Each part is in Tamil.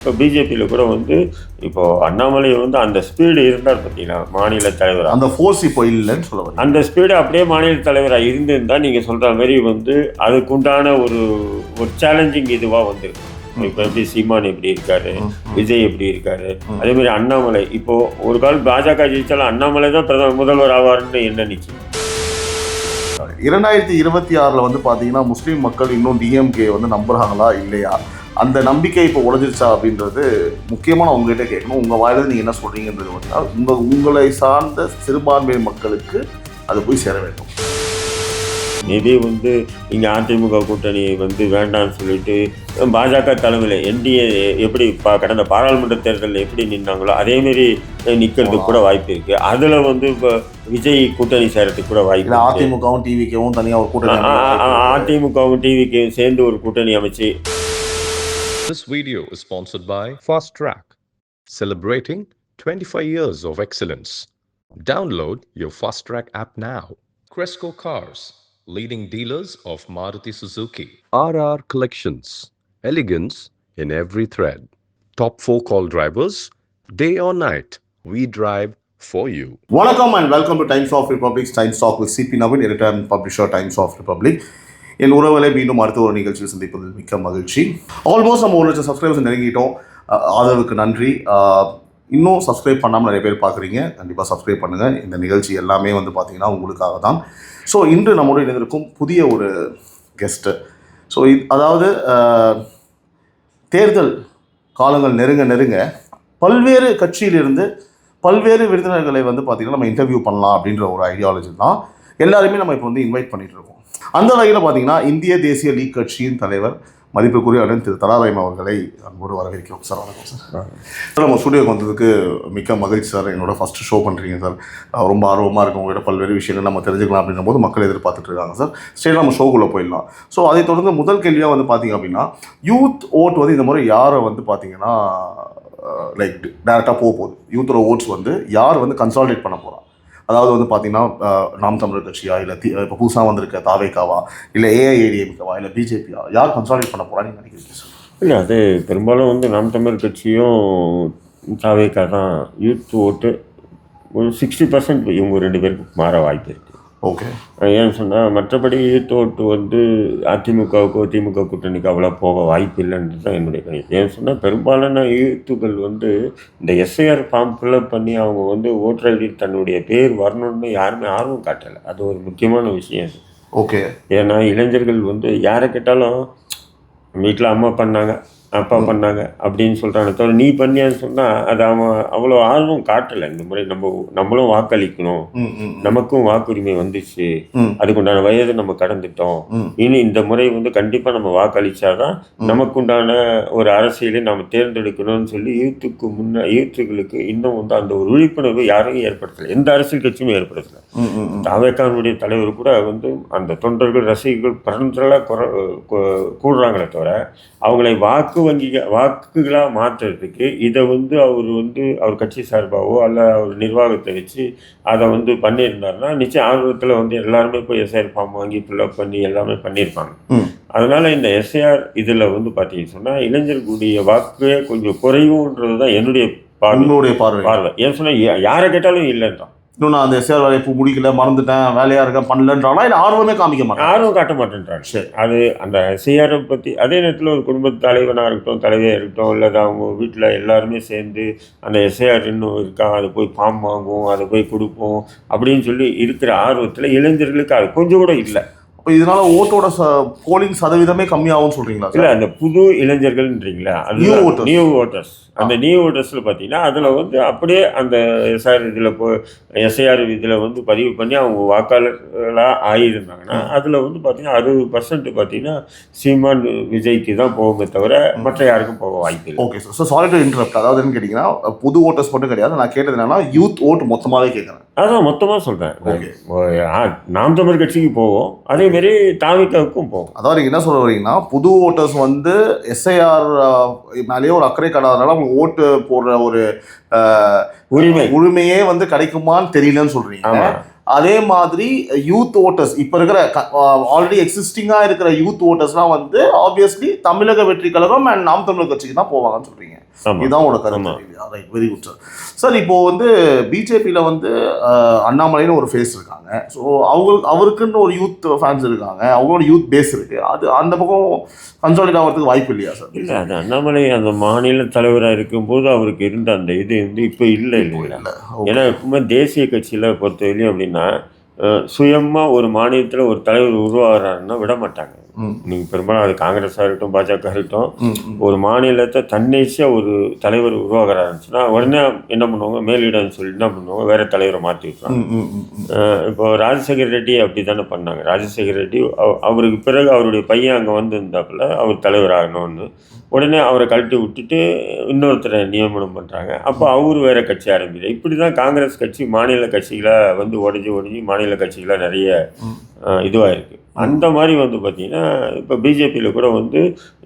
இப்போ பிஜேபியில் கூட வந்து இப்போ அண்ணாமலை வந்து அந்த ஸ்பீடு இருந்தார் பார்த்தீங்கன்னா மாநில தலைவராக, அந்த ஃபோர்ஸ் இப்போ இல்லைன்னு சொல்லுவாங்க. அந்த ஸ்பீடு அப்படியே மாநில தலைவராக இருந்திருந்தால் நீங்கள் சொல்கிற மாதிரி வந்து அதுக்குண்டான ஒரு சேலஞ்சிங் இதுவாக வந்துருக்கு. இப்போ எப்படி சீமான் எப்படி இருக்காரு, விஜய் எப்படி இருக்காரு, அதே மாதிரி அண்ணாமலை இப்போ ஒரு காலம் பாஜக ஜெயிச்சாலும் அண்ணாமலை தான் முதல்வர் ஆவார்னு என்ன நிச்சயம்? 2026 வந்து பார்த்தீங்கன்னா முஸ்லீம் மக்கள் இன்னும் டிஎம்கே வந்து நம்புறாங்களா இல்லையா, அந்த நம்பிக்கை இப்போ உடைஞ்சிருச்சா அப்படின்றது முக்கியமாக உங்ககிட்ட கேட்கணும். உங்கள் வாயிலிருந்து நீங்கள் என்ன சொல்கிறீங்கன்றது வந்து உங்களை சார்ந்த சிறுபான்மை மக்களுக்கு அது போய் சேர வேண்டும். மேபி வந்து இங்கே அதிமுக கூட்டணி வந்து வேண்டாம்னு சொல்லிட்டு பாஜக தலைமையில் என்டிஏ எப்படி கடந்த பாராளுமன்ற தேர்தலில் எப்படி நின்னாங்களோ அதேமாரி நிற்கிறதுக்கு கூட வாய்ப்பு இருக்குது. அதில் வந்து இப்போ விஜய் கூட்டணி சேரத்துக்கு கூட வாய்ப்பு. அதிமுகவும் டிவிக்கும் தனியாக ஒரு கூட்டணி, அதிமுகவும் டிவிக்கும் சேர்ந்து ஒரு கூட்டணி அமைச்சு. This video is sponsored by Fast Track, celebrating 25 years of excellence. Download your Fast Track app now. Cresco Cars, leading dealers of Maruti Suzuki. RR Collections, elegance in every thread. Top 4 call drivers, day or night, we drive for you. Welcome and welcome to Times of Republic's Times Talk with CP Navin, editor and publisher, Times of Republic. என் உறவுகளை மீண்டும் அடுத்த ஒரு நிகழ்ச்சியில் சந்திப்பதில் மிக்க மகிழ்ச்சி. ஆல்மோஸ்ட் நம்ம 1 லட்சம் சப்ஸ்கிரைபர்ஸ் நெருங்கிட்டோம். ஆதரவுக்கு நன்றி. இன்னும் சப்ஸ்கிரைப் பண்ணாமல் நிறைய பேர் பார்க்குறீங்க, கண்டிப்பாக சப்ஸ்கிரைப் பண்ணுங்கள். இந்த நிகழ்ச்சி எல்லாமே வந்து பார்த்திங்கன்னா உங்களுக்காக தான். ஸோ இன்று நம்முடைய இணைந்திருக்கும் புதிய ஒரு கெஸ்ட்டு. ஸோ அதாவது தேர்தல் காலங்கள் நெருங்க பல்வேறு கட்சியிலிருந்து பல்வேறு விருந்தினர்களை வந்து பார்த்திங்கன்னா நம்ம இன்டர்வியூ பண்ணலாம் அப்படின்ற ஒரு ஐடியாலஜி தான் எல்லாருமே நம்ம இப்போ வந்து இன்வைட் பண்ணிகிட்டு இருக்கோம். அந்த வகையில் பார்த்தீங்கன்னா இந்திய தேசிய லீக் கட்சியின் தலைவர் மதிப்புக்குரிய அண்ணன் திரு தலாரைம் அவர்களை அன்போடு வரவேற்கிறோம். சார் வணக்கம் சார். நம்ம ஸ்டுடியோக்கு வந்ததுக்கு மிக்க மகிழ்ச்சி சார். என்னோட ஃபஸ்ட்டு ஷோ பண்ணுறீங்க சார். ரொம்ப ஆர்வமாக இருக்கும், உங்கள்கிட்ட பல்வேறு விஷயங்கள் நம்ம தெரிஞ்சுக்கலாம் அப்படின்ற போது மக்கள் எதிர்பார்த்துட்டு இருக்காங்க சார். ஸ்டே நம்ம ஷோக்குள்ளே போயிடலாம். ஸோ அதை தொடர்ந்து முதல் கேள்வியாக வந்து பார்த்திங்க அப்படின்னா யூத் ஓட் வந்து இந்த முறை யாரை வந்து பார்த்திங்கன்னா லைக் டேரெக்டாக போகுது, யூத்தோட ஓட்ஸ் வந்து யார் வந்து கன்சாலிடேட் பண்ண போகிறா, அதாவது வந்து பார்த்திங்கன்னா நாம் தமிழர் கட்சியா, இல்லை இப்போ புதுசாக வந்திருக்க தாவேக்காவா, இல்லை ஏஐஏடிஎம்கேவா, இல்லை பிஜேபியா, யார் கன்சாலிடேட் பண்ண போகிறான்னு நீங்கள் நினைக்கிறீங்க சார்? இல்லை, அது பெரும்பாலும் வந்து நாம் தமிழர் கட்சியும் தாவேக்கா தான் யூத் ஓட்டு ஒரு 60% இவங்க 2 பேருக்கு மாற வாய்ப்பு இருக்குது. ஓகே. ஏன்னு சொன்னால் மற்றபடி யூத் ஓட்டு வந்து அதிமுகவுக்கோ திமுக கூட்டணிக்கு அவ்வளோ போக வாய்ப்பு இல்லைன்றது தான் என்னுடைய கணிப்பு. ஏன்னு சொன்னால் பெரும்பாலான யூத்துக்கள் வந்து இந்த எஸ்ஐஆர் ஃபார்ம் ஃபில்அப் பண்ணி அவங்க வந்து ஓட்டர் ஐடி தன்னுடைய பேர் வரணும்னு யாருமே ஆர்வம் காட்டலை. அது ஒரு முக்கியமான விஷயம் அது. ஓகே. ஏன்னா இளைஞர்கள் வந்து யாரை கேட்டாலும் வீட்டில் அம்மா பண்ணாங்க, அப்பா பண்ணாங்க அப்படின்னு சொல்கிறாங்க தவிர நீ பண்ணியான்னு சொன்னால் அது அவன் அவ்வளோ ஆர்வம் காட்டலை. இந்த முறை நம்மளும் வாக்களிக்கணும், நமக்கும் வாக்குரிமை வந்துச்சு, அதுக்குண்டான வயது நம்ம கடந்துட்டோம், இனி இந்த முறை வந்து கண்டிப்பாக நம்ம வாக்களித்தாதான் நமக்குண்டான ஒரு அரசியலை நம்ம தேர்ந்தெடுக்கணும்னு சொல்லி யூத்துகளுக்கு இன்னும் வந்து அந்த ஒரு விழிப்புணர்வு யாரும் ஏற்படுத்தலை, எந்த அரசியல் கட்சியுமே ஏற்படுத்தலை. தாவேக்கானுடைய தலைவர் கூட வந்து அந்த தொண்டர்கள் ரசிகர்கள் பரந்தலாக கூடுறாங்களே தவிர அவங்களை வாக்குகளாக மாற்றுறதுக்கு இதை வந்து அவர் கட்சி சார்பாகவோ அல்ல அவர் நிர்வாகத்தை வச்சு அதை வந்து பண்ணியிருந்தாருன்னா நிச்சயம் ஆர்வத்தில் வந்து எல்லாருமே போய் எஸ்ஐஆர் ஃபார்ம் வாங்கி ஃபில்அப் பண்ணி எல்லாமே பண்ணியிருப்பாங்க. அதனால் இந்த எஸ்ஐஆர் இதில் வந்து பார்த்தீங்கன்னு சொன்னால் இளைஞர்களுடைய வாக்கு கொஞ்சம் குறைவுன்றது தான் என்னுடைய பார்வை. ஏன்னு சொன்னால் யாரை கேட்டாலும் இல்லைன்னு தான். இன்னும் நான் அந்த எஸ்ஆர் வேலையை இப்போ முடிக்கல, மறந்துட்டேன், வேலையாக இருக்கேன், பண்ணலன்றாங்களா இல்லை ஆர்வமே காமிக்க மாட்டேன், ஆர்வம் காட்ட மாட்டேன்றாங்க. சரி, அது அந்த எஸ்ஐஆரை பற்றி அதே நேரத்தில் ஒரு குடும்பத்து தலைவனாக இருக்கட்டும், தலைவியாக இருக்கட்டும், இல்லை அவங்க வீட்டில் எல்லாருமே சேர்ந்து அந்த எஸ்ஐஆர் இன்னும் இருக்கா, அதை போய் ஃபார்ம் வாங்குவோம், அதை போய் கொடுப்போம் அப்படின்னு சொல்லி இருக்கிற ஆர்வத்தில் இளைஞர்களுக்கு அது கொஞ்சம் கூட இல்லை. இப்போ இதனால ஓட்டோட போலிங் சதவீதமே கம்மியாகும்னு சொல்கிறீங்களா? இல்லை, அந்த புது இளைஞர்கள்ன்றீங்களா, அது நியூ ஓட்டர்ஸ். அந்த நியூ ஓட்டர்ஸில் பார்த்தீங்கன்னா அதில் வந்து அப்படியே அந்த எஸ்ஐஆர் இதில் வந்து பதிவு பண்ணி அவங்க வாக்காளர்களாக ஆகியிருந்தாங்கன்னா அதில் வந்து பார்த்தீங்கன்னா 60% பார்த்தீங்கன்னா சீமான் விஜய்க்கு தான் போகுமே தவிர மற்ற யாருக்கும் போக வாய்ப்பு இல்லை. Okay sir. So sorry to interrupt. அதாவது என்ன கேட்டிங்கன்னா புது ஓட்டர்ஸ் மட்டும் கிடையாது, நான் கேட்டது என்னன்னா யூத் ஓட் மொத்தமாகவே கேட்குறேன். அதான் மொத்தமாக சொல்கிறேன். நாம் தமிழர் கட்சிக்கு போவோம், அதேமாரி தாவேக்காவுக்கும் போவோம். அதாவது நீங்கள் என்ன சொல்ல வரீங்கன்னா புது ஓட்டர்ஸ் வந்து எஸ்ஐஆர் மேலேயே ஒரு அக்கறை காட்டாதனால அவங்க ஓட்டு போடுற ஒரு உரிமையே வந்து கிடைக்குமான்னு தெரியலன்னு சொல்கிறீங்க. அதே மாதிரி யூத் ஓட்டர்ஸ் இப்போ இருக்கிற ஆல்ரெடி எக்ஸிஸ்டிங்காக இருக்கிற யூத் ஓட்டர்ஸ்லாம் வந்து ஆப்வியஸ்லி தமிழக வெற்றி கழகம் அண்ட் நாம் தமிழர் கட்சிக்கு தான் போவாங்கன்னு சொல்கிறீங்க. ஆமா. இதுதான் உங்களோட கருத்து இல்லையா? Right, very good sir. Sir இப்போ வந்து பிஜேபியில் வந்து அண்ணாமலைன்னு ஒரு ஃபேஸ் இருக்காங்க. ஸோ அவருக்குன்னு ஒரு யூத் ஃபேன்ஸ் இருக்காங்க, அவங்களோட யூத் பேஸ் இருக்குது. அது அந்த பக்கம் கன்சாலிடேட் ஆகிறதுக்கு வாய்ப்பு இல்லையா சார்? இல்லை, அது அண்ணாமலை அந்த மாநில தலைவராக இருக்கும்போது அவருக்கு இருந்த அந்த இது வந்து இப்போ இல்லை இல்லைங்களா? ஏன்னா எப்பவுமே தேசிய கட்சியில் பொறுத்தவரையிலையும் அப்படின்னா சுயமாக ஒரு மாநிலத்தில் ஒரு தலைவர் உருவாகிறாருன்னா விட மாட்டாங்க. நீங்கள் பெரும்பாலும் அது காங்கிரஸாக இருக்கட்டும், பாஜக இருக்கட்டும், ஒரு மாநிலத்தை தன்னிச்சையாக ஒரு தலைவர் உருவாகிறாருச்சுன்னா உடனே என்ன பண்ணுவாங்க, மேலிடம்னு சொல்லி என்ன பண்ணுவாங்க, வேற தலைவரை மாற்றி விட்டுறாங்க. இப்போ ராஜசேகர் ரெட்டி அப்படி தானே பண்ணாங்க. ராஜசேகர் ரெட்டி அவருக்கு பிறகு அவருடைய பையன் அங்கே வந்திருந்தாப்புல அவர் தலைவர் ஆகணும்னு உடனே அவரை கழட்டி விட்டுட்டு இன்னொருத்தரை நியமனம் பண்ணுறாங்க. அப்போ அவர் வேறு கட்சி ஆரம்பிக்கிறார். இப்படி தான் காங்கிரஸ் கட்சி மாநில கட்சிகளை வந்து உடஞ்சி மாநில கட்சிகளாக நிறைய இதுவாக இருக்குது. அந்த மாதிரி வந்து பார்த்திங்கன்னா இப்போ பிஜேபியில் கூட வந்து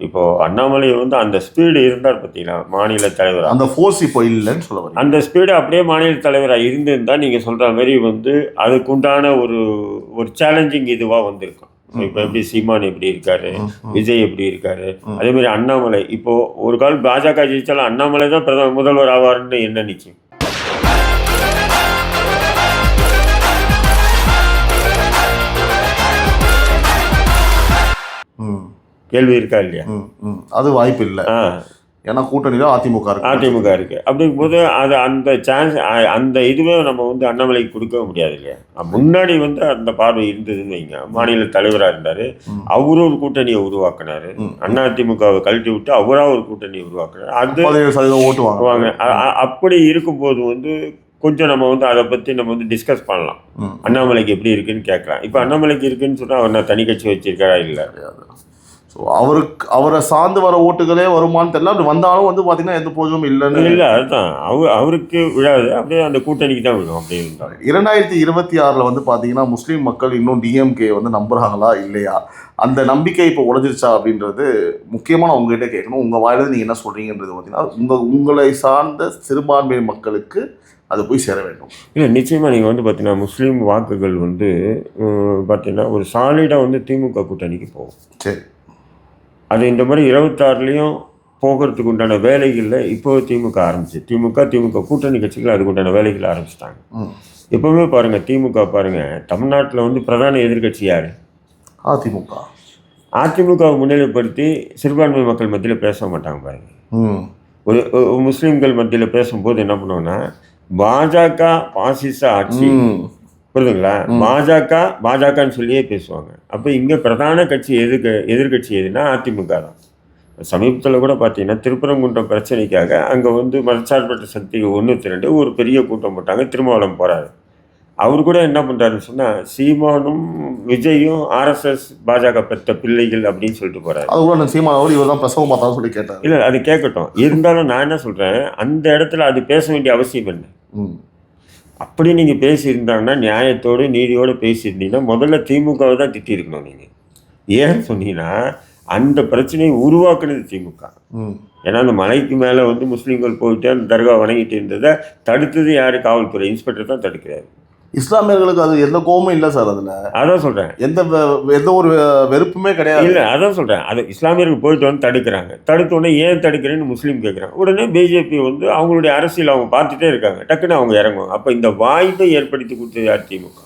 இப்போது அண்ணாமலை வந்து அந்த ஸ்பீடு இருந்தார் பார்த்தீங்கன்னா மாநில தலைவர், அந்த ஃபோர்ஸ் இப்போ இல்லைன்னு சொல்ல வரீங்க. அந்த ஸ்பீடு அப்படியே மாநில தலைவராக இருந்திருந்தால் நீங்கள் சொல்கிற மாதிரி வந்து அதுக்குண்டான ஒரு சேலஞ்சிங் இதுவாக வந்திருக்கும். இப்போ எப்படி சீமான் எப்படி இருக்காரு, விஜய் எப்படி இருக்காரு, அதே மாதிரி அண்ணாமலை இப்போ ஒரு கால் பாஜக ஜெயிச்சாலும் அண்ணாமலை தான் முதல்வர் ஆவார்னு என்ன நிச்சயம்? கேள்வி இருக்கா இல்லையா? அது வாய்ப்பு இல்லை. ஏன்னா கூட்டணியில் அதிமுக இருக்கு. அப்படிங்கும்போது அது அந்த சான்ஸ் அந்த இதுவே நம்ம வந்து அண்ணாமலைக்கு கொடுக்க முடியாது இல்லையா? முன்னாடி வந்து அந்த பார்வை இருந்ததுன்னு வைங்க. மாநில தலைவராக இருந்தார், அவரும் ஒரு கூட்டணியை உருவாக்குனாரு. அதிமுகவை கழட்டி விட்டு அவராக ஒரு கூட்டணியை உருவாக்குனாரு. அது ஓட்டு வாங்குவாங்க. அப்படி இருக்கும்போது வந்து கொஞ்சம் நம்ம வந்து அதை பற்றி நம்ம வந்து டிஸ்கஸ் பண்ணலாம். அண்ணாமலைக்கு எப்படி இருக்குன்னு கேட்கலாம். இப்போ அண்ணாமலைக்கு இருக்குன்னு சொன்னால் அவர் நான் தனி கட்சி வச்சிருக்காரா? இல்லை. ஸோ அவரை சார்ந்து வர ஓட்டுகளே வருமானு தெரியல. அப்படி வந்தாலும் வந்து பார்த்தீங்கன்னா எந்த போதும் இல்லைன்னு இல்லை. அதுதான் அவருக்கு விழாது, அப்படியே அந்த கூட்டணிக்கு தான் விழும். அப்படி இருந்தாலும் 2026 வந்து பார்த்தீங்கன்னா முஸ்லீம் மக்கள் இன்னும் டிஎம்கே வந்து நம்புறாங்களா இல்லையா, அந்த நம்பிக்கை இப்போ உடைஞ்சிருச்சா அப்படின்றது முக்கியமாக உங்ககிட்ட கேட்கணும். உங்கள் வாயிலிருந்து நீங்கள் என்ன சொல்கிறீங்கன்றது பார்த்தீங்கன்னா உங்களை சார்ந்த சிறுபான்மை மக்களுக்கு அது போய் சேர வேண்டும். இல்லை, நிச்சயமாக நீங்கள் வந்து பார்த்தீங்கன்னா முஸ்லீம் வாக்குகள் வந்து பார்த்தீங்கன்னா ஒரு சாலிடாக வந்து திமுக கூட்டணிக்கு போகும். சரி, அது இந்த மாதிரி 26லையும் போகிறதுக்கு உண்டான வேலைகளில் இப்போ திமுக ஆரம்பிச்சு திமுக கூட்டணி கட்சிகள் அதுக்கு உண்டான வேலைகள் ஆரம்பிச்சிட்டாங்க. எப்போவுமே பாருங்கள், திமுக பாருங்கள், தமிழ்நாட்டில் வந்து பிரதான எதிர்கட்சி யார்? அதிமுகவை முன்னிலைப்படுத்தி சிறுபான்மை மக்கள் மத்தியில் பேச மாட்டாங்க பாருங்கள். ஒரு முஸ்லீம்கள் மத்தியில் பேசும்போது என்ன பண்ணுவோன்னா பாஜக பாசிச ஆட்சி, புரியுதுங்களா, பாஜகன்னு சொல்லியே பேசுவாங்க. அப்போ இங்கே பிரதான கட்சி எதிர்கட்சி எதுனா அதிமுக தான். சமீபத்தில் கூட பார்த்தீங்கன்னா திருப்பரங்குன்றம் பிரச்சனைக்காக அங்கே வந்து மதச்சார்பற்ற சக்திக்கு 1-2 ஒரு பெரிய கூட்டம் போட்டாங்க. திருமாவளவன் போகிறாரு. அவர் கூட என்ன பண்ணுறாருன்னு சொன்னால் சீமானும் விஜயும் ஆர்எஸ்எஸ் பாஜக பெற்ற பிள்ளைகள் அப்படின்னு சொல்லிட்டு போகிறாரு. அது கூட சீமான் அவர் இவர் தான் பிரசவம் பார்த்தாலும் சொல்லி கேட்டார். இல்லை, அது கேட்கட்டும். இருந்தாலும் நான் என்ன சொல்கிறேன், அந்த இடத்துல அது பேச வேண்டிய அவசியம் என்ன? அப்படி நீங்கள் பேசியிருந்தாங்கன்னா நியாயத்தோடு நீதியோடு பேசியிருந்தீங்கன்னா முதல்ல திமுகவை தான் திட்டிருக்கணும் நீங்கள். ஏன்னு சொன்னீங்கன்னா அந்த பிரச்சனையை உருவாக்குனது திமுக. ஏன்னா அந்த மலைக்கு மேலே வந்து முஸ்லீம்கள் போயிட்டு அந்த தர்கா வணங்கிட்டு இருந்ததை தடுத்தது யார்? காவல்துறை இன்ஸ்பெக்டர் தான் தடுக்கிறாரு. இஸ்லாமியர்களுக்கு அது எந்த கோபமும் இல்லை சார். அதில் அதான் சொல்கிறேன், எந்த ஒரு வெறுப்புமே கிடையாது. இல்லை, அதான் சொல்கிறேன். அது இஸ்லாமியர்கள் போயிட்டு வந்து தடுக்கிறாங்க. தடுத்த உடனே ஏன் தடுக்கிறேன்னு முஸ்லீம் கேட்குறாங்க. உடனே பிஜேபி வந்து அவங்களுடைய அரசியல் அவங்க பார்த்துட்டே இருக்காங்க. டக்குன்னு அவங்க இறங்குவாங்க. அப்போ இந்த வாய்ப்பை ஏற்படுத்தி கொடுத்தது யார்? திமுக.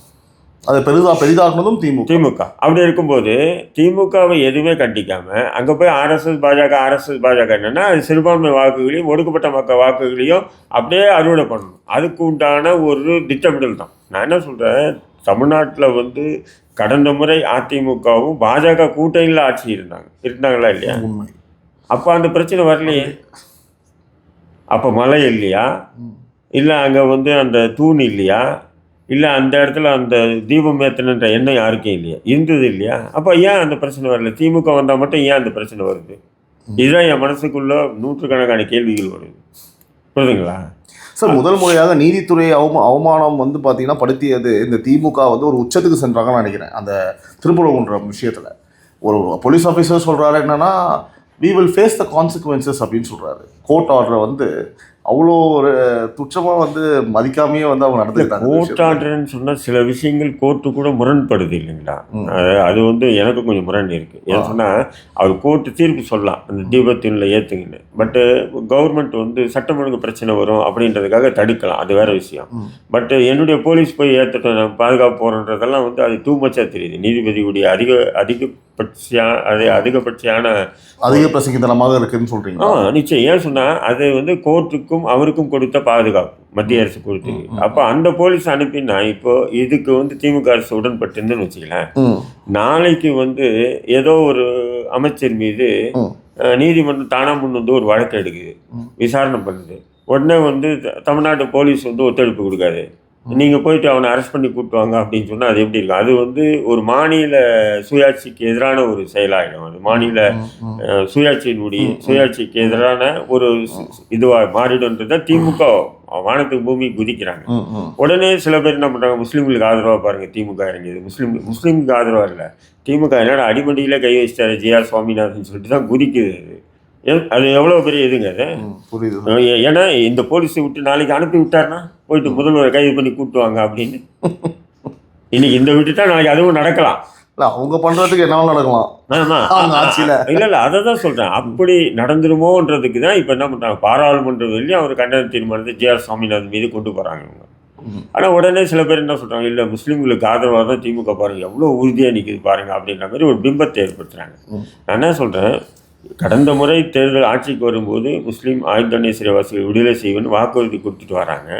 அதை பெரிதாக்குனதும் திமுக. அப்படி இருக்கும்போது திமுகவை எதுவுமே கண்டிக்காமல் அங்கே போய் ஆர்எஸ்எஸ் பாஜக என்னென்னா அது சிறுபான்மை வாக்குகளையும் ஒடுக்கப்பட்ட மக்கள் வாக்குகளையும் அப்படியே அறுவடை பண்ணணும். அதுக்கு உண்டான ஒரு திட்டமிடல் தான். நான் என்ன சொல்கிறேன், தமிழ்நாட்டில் வந்து கடந்த முறை அதிமுகவும் பாஜக கூட்டணியில் ஆட்சி இருந்தாங்களா இல்லையா? அப்போ அந்த பிரச்சனை வரலையே. அப்போ மழை இல்லையா? இல்லை அங்கே வந்து அந்த தூண் இல்லையா? இல்லை அந்த இடத்துல அந்த தீபம் ஏற்றணுன்ற எண்ணம் யாருக்கும் இல்லையா? இருந்தது இல்லையா? அப்போ ஏன் அந்த பிரச்சனை வரல? திமுக வந்தால் மட்டும் ஏன் அந்த பிரச்சனை வருது? இதுதான் என் மனசுக்குள்ள நூற்றுக்கணக்கான கேள்விகள் வருது. புரியுதுங்களா சார்? முதல் முறையாக நீதித்துறை அவமானம் வந்து பார்த்தீங்கன்னா படுத்தியது இந்த திமுக வந்து ஒரு உச்சத்துக்கு சென்றாங்கன்னு நினைக்கிறேன். அந்த திருப்பரங்குன்றம் விஷயத்தில் ஒரு போலீஸ் ஆஃபீஸர் சொல்கிறாரு என்னன்னா we will face the consequences அப்படின்னு சொல்கிறாரு. கோர்ட் ஆர்டரை வந்து அவ்வளோ ஒரு துச்சமாக வந்து மதிக்காமையே வந்து அவங்க நடந்துக்கிட்டாங்க. கோர்ட் ஆர்டர்ன்னு சொன்னால் சில விஷயங்கள் கோர்ட்டு கூட முரண்படுது இல்லைங்களா? அது வந்து எனக்கு கொஞ்சம் முரண் இருக்குது. ஏன்னு சொன்னால் அவர் கோர்ட்டு தீர்ப்பு சொல்லலாம் அந்த தீபத்தினில் ஏற்றுங்கன்னு. பட்டு கவர்மெண்ட் வந்து சட்டம் ஒழுங்கு பிரச்சனை வரும் அப்படின்றதுக்காக தடுக்கலாம், அது வேறு விஷயம். பட்டு என்னுடைய போலீஸ் போய் ஏற்றட்டும் நான் பாதுகாப்பு போகிறன்றதெல்லாம் வந்து அது டூ மச்சாக தெரியுது. நீதிபதியுடைய அதிக பிரசங்கித்தனமாக இருக்குன்னு சொல்கிறீங்க. நிச்சயம். ஏன் சொன்னால் அது வந்து கோர்ட்டுக்கும் அவருக்கும் கொடுத்த பாதுகாப்பு மத்திய அரசு கொடுத்து. அப்போ அந்த போலீஸ் அனுப்பினா இப்போ இதுக்கு வந்து திமுக அரசு உடன்பட்டுன்னு வச்சுக்கலாம். நாளைக்கு வந்து ஏதோ ஒரு அமைச்சர் மீது நீதிமன்றம் தானா முன் வந்து ஒரு வழக்கு எடுக்குது, விசாரணை பண்ணுது. உடனே வந்து தமிழ்நாடு போலீஸ் வந்து ஒத்துழைப்பு கொடுக்காது, நீங்கள் போயிட்டு அவனை அரெஸ்ட் பண்ணி கூப்பிட்டு வாங்க அப்படின்னு சொன்னால் அது எப்படி இருக்கும்? அது வந்து ஒரு மாநில சுயாட்சிக்கு எதிரான ஒரு செயலாகிடும். அது மாநில சுயாட்சிக்கு எதிரான ஒரு இதுவாக மாறிடும்ன்றத திமுக வானத்துக்கு பூமி குதிக்கிறாங்க. உடனே சில பேர் என்ன பண்ணுறாங்க, முஸ்லீம்களுக்கு ஆதரவாக பாருங்கள் திமுக இறங்கியது, முஸ்லீமுக்கு ஆதரவாக இல்லை, திமுக என்னடா அடிமடியில் கை வச்சிட்டாரு ஜிஆர் சுவாமிநாதன் சொல்லிட்டு தான் குதிக்குது. அது எவ்வளோ பெரிய இதுங்க அது. புரியுது. ஏன்னா இந்த போலீஸை விட்டு நாளைக்கு அனுப்பி விட்டாருன்னா போயிட்டு முதல்வரை கைது பண்ணி கூட்டுவாங்க அப்படின்னு. இன்னைக்கு இந்த விட்டுட்டா நாளைக்கு அதுவும் நடக்கலாம். இல்லை அவங்க பண்ணுறதுக்கு என்னாலும் நடக்கலாம். இல்லை அதை தான் சொல்கிறேன். அப்படி நடந்துருமோன்றதுக்கு தான் இப்போ என்ன பண்ணுறாங்க, பாராளுமன்ற வெளியே அவர் கண்டன தீர்மானத்தை ஜிஆர் சுவாமிநாதன் மீது கொண்டு போகிறாங்க அவங்க. ஆனால் உடனே சில பேர் என்ன சொல்கிறாங்க, இல்லை முஸ்லீம்களுக்கு ஆதரவாக தான் திமுக பாருங்கள் எவ்வளோ உறுதியாக நிற்கிது பாருங்கள் அப்படின்ற மாதிரி ஒரு பிம்பத்தை ஏற்படுத்துகிறாங்க. நான் என்ன சொல்கிறேன், கடந்த முறை தேர்தல் ஆட்சிக்கு வரும்போது முஸ்லீம் ஆயுள் தண்டனை சிறைவாசிகள் விடுதலை செய்வேன்னு வாக்குறுதி கொடுத்துட்டு வராங்க.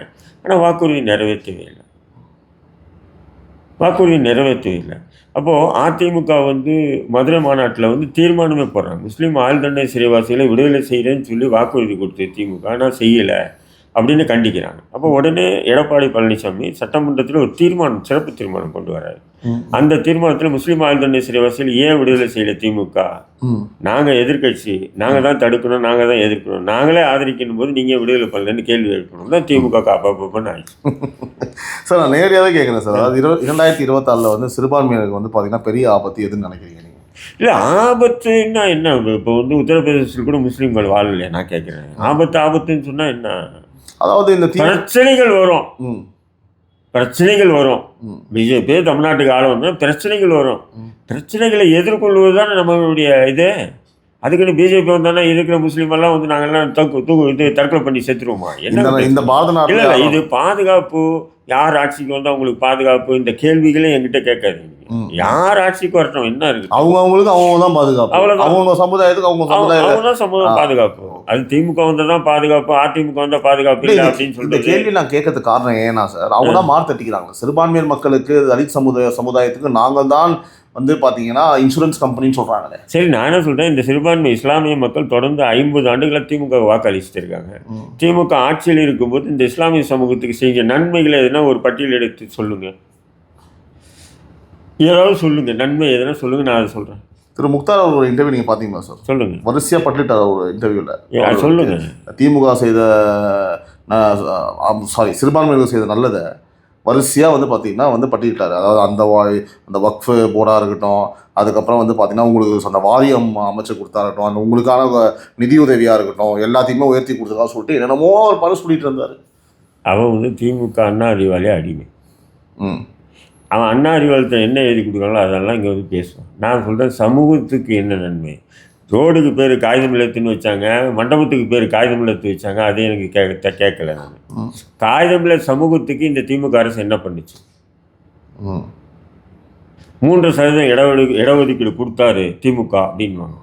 ஆனால் வாக்குறுதி நிறைவேற்றவே இல்லை. அப்போது அதிமுக வந்து மதுரை மாநாட்டில் வந்து தீர்மானமே போடுறாங்க, முஸ்லீம் ஆயுள் தண்டனை சிறைவாசிகளை விடுதலை செய்கிறேன்னு சொல்லி வாக்குறுதி கொடுத்து திமுக ஆனால் செய்யலை அப்படின்னு கண்டிக்கிறாங்க. அப்போ உடனே எடப்பாடி பழனிசாமி சட்டமன்றத்தில் ஒரு சிறப்பு தீர்மானம் கொண்டு வர்றாரு. அந்த தீர்மானத்தில் முஸ்லீம் ஆயுள் தண்டனை சிறைவாசிகள் ஏன் விடுதலை செய்யல திமுக, நாங்கள் எதிர்கட்சி, நாங்கள் தான் தடுக்கணும், நாங்கள் தான் எதிர்க்கணும், நாங்களே ஆதரிக்கணும் போது நீங்கள் விடுதலை பண்ணலன்னு கேள்வி எழுப்பணும் தான் திமுக அப்பப்பன்னு ஆயிடுச்சு. சார் நான் நேரடியாகவே கேட்குறேன் சார், அதாவது 2024 வந்து சிறுபான்மையினருக்கு வந்து பார்த்தீங்கன்னா பெரிய ஆபத்து எதுன்னு நினைக்கிறீங்க நீங்கள்? இல்லை ஆபத்துன்னா என்ன, இப்போ வந்து உத்தரப்பிரதேசத்தில் கூட முஸ்லீம்கள் வாழலையா நான் கேட்குறேன். ஆபத்துன்னு சொன்னால் என்ன, அதாவது இந்த பிரச்சனைகள் வரும். பிஜேபி தமிழ்நாட்டுக்கு ஆள வந்து பிரச்சனைகள் வரும். பிரச்சனைகளை எதிர்கொள்வது தானே நம்மளுடைய இது. அதுக்குன்னு பிஜேபி வந்தானே இருக்கிற முஸ்லீம் எல்லாம் வந்து நாங்கள்லாம் தற்கொலை பண்ணி செத்துருவோமா? என்ன இல்லை, இது பாதுகாப்பு, யார் ஆட்சிக்கு வந்தால் அவங்களுக்கு பாதுகாப்பு, இந்த கேள்விகளே என்கிட்ட கேட்காதீங்க. யார் ஆட்சிக்கு வரட்டும், என்ன இருக்கு, அவங்களுக்கு அவங்க தான் பாதுகாப்பு, அவ்வளோதான். அவங்க சமுதாயத்துக்கு அவங்க தான் சமுதாயம் பாதுகாப்பு. அது திமுக வந்தால் தான் பாதுகாப்பு, அதிமுக வந்தால் பாதுகாப்பு இல்லை அப்படின்னு சொல்லிட்டு கேள்வி நான் கேட்கறதுக்கு காரணம் ஏன்னா சார், அவங்க தான் மார்த்தட்டிக்கிறாங்க. சிறுபான்மையர் மக்களுக்கு, தலித் சமுதாயத்துக்கு நாங்கள் தான் வந்து பார்த்தீங்கன்னா இன்சூரன்ஸ் கம்பெனின்னு சொல்கிறாங்க. சரி, நான் என்ன சொல்கிறேன், இந்த சிறுபான்மை இஸ்லாமிய மக்கள் தொடர்ந்து 50 ஆண்டுகளாக திமுக வாக்களிச்சுட்டு இருக்காங்க. திமுக ஆட்சியில் இருக்கும்போது இந்த இஸ்லாமிய சமூகத்துக்கு செஞ்ச நன்மைகளை எதுனா ஒரு பட்டியல் எடுத்து சொல்லுங்கள், ஏதாவது சொல்லுங்கள், நன்மை எதுனா சொல்லுங்கள், நான் அதை சொல்கிறேன். திரு முக்தார் ஒரு இன்டர்வியூ நீங்கள் பார்த்தீங்களா சார்? சொல்லுங்கள். வரிசையாக பட்டிட்டார் ஒரு இன்டர்வியூவில். சொல்லுங்கள். திமுக செய்த சிறுபான்மையினர் செய்த நல்லதை வரிசையாக வந்து பார்த்திங்கன்னா வந்து பட்டியலிட்டார். அதாவது அந்த வக்ஃபு போர்டாக இருக்கட்டும், அதுக்கப்புறம் வந்து பார்த்திங்கன்னா உங்களுக்கு அந்த வாரியம் அமைச்சர் கொடுத்தா இருக்கட்டும், அந்த உங்களுக்கான நிதியுதவியாக இருக்கட்டும், எல்லாத்தையுமே உயர்த்தி கொடுத்ததாக சொல்லிட்டு என்னென்னமோ ஒரு பல சொல்லிட்டு இருந்தார். அவன் வந்து திமுக அண்ணா அறிவாலே அடிமை. அவன் அண்ணா அறிவாலயத்தை என்ன எழுதி கொடுக்குறாங்களோ அதெல்லாம் இங்கே வந்து பேசுவான். நான் சொல்கிறேன், சமூகத்துக்கு என்ன நன்மை, ரோடுக்கு பேர் காகிதம் இல்லத்துன்னு வச்சாங்க, மண்டபத்துக்கு பேர் காகிதம் இல்லத்து வச்சாங்க, அதே எனக்கு கேட்கல. நான் காகிதம் இல்ல சமூகத்துக்கு இந்த திமுக அரசு என்ன பண்ணுச்சு? 3% இடஒதுக்கீடு கொடுத்தாரு திமுக அப்படின்வாங்க.